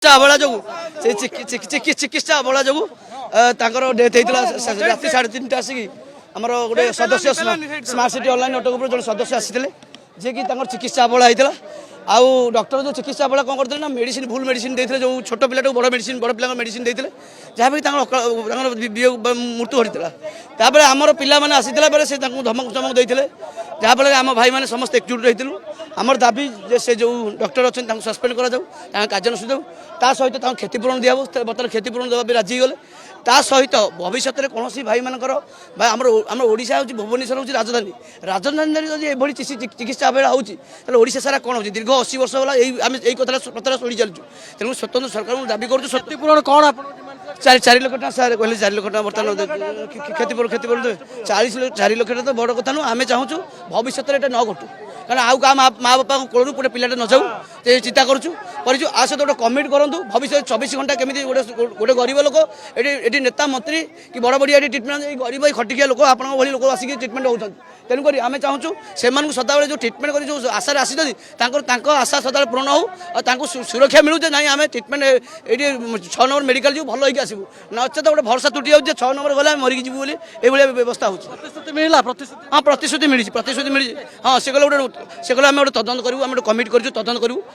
अवहेला जो चिकित्सा अवहेला जो डेथ होता राति 3:30 आसिक आमर गोटे सदस्य स्मार्ट सिटी ऑनलाइन अटक जो सदस्य आसी जे कि चिकित्सा अवहेला होता आउ डॉक्टर जो चिकित्सा अवहेला कौन करते ना मेडिसिन भूल मेडिसिन देते जो छोट पिला बड़ पिला मेडिसिन देते जहाँ भी मृत्यु घटी आमर पिला आसी से धमक चमक देते जहाँफल आम भाई मैंने समस्त एकजुट रही आमर दाबी से जो डॉक्टर अच्छे सस्पेंड कर कार्यानुष्ठान जाऊ ता सहित क्षतिपूरण दिया बर्तमान क्षतिपूरण देवा राजी गले ता सहित भविष्य में कौन भाई मानकर आम ओडिशा हूँ भुवनेश्वर हूँ राजधानी राजधानी जब चिकित्सा अवहेला होशा सारा कौन हो दीर्घ 80 वर्ष है यही कथा शुणी चलु तेणु स्वतंत्र सरकार दाबी कर क्षतिपूरण कौन आप 4 लाख टाँग सारे कहले 4 लाख टाँग बर्तमान क्षतिपूरण देवे 4 लाख तो बड़ कथा नुह आम चाहूँ भविष्य में न घटू कारण आउ क्या माँ बापा कोलू गोटे पिलाटे न जाऊ चिंता करूँ आ सहित गोटे कमिट करूँ भविष्य 24 घंटा केमी गोटे गरीब लोक ये नेता मंत्री कि बड़ बड़िया ट्रिटमेंट गरीब खटिकिया लोक आप लोक आसिक ट्रिटमेंट होती तेणुक आम चाहूँ से सदाबे जो ट्रिटमेंट कर जो आशार आसी आशा सदा पूरण हो सुरक्षा मिलू ना आम ट्रिटमेंट ये 6 नंबर मेडिकल जो भल होगी आसबू नचेत गोटे भरसा तुटी जाऊँ 6 नंबर गले मरिकी जीव बोली ये व्यवस्था हो हाँ प्रतिश्रुति मिली हाँ से कहले गोटे से कहले आम गोटे तदंत करूँ आम गोटे कमिट कर तदंत करूँ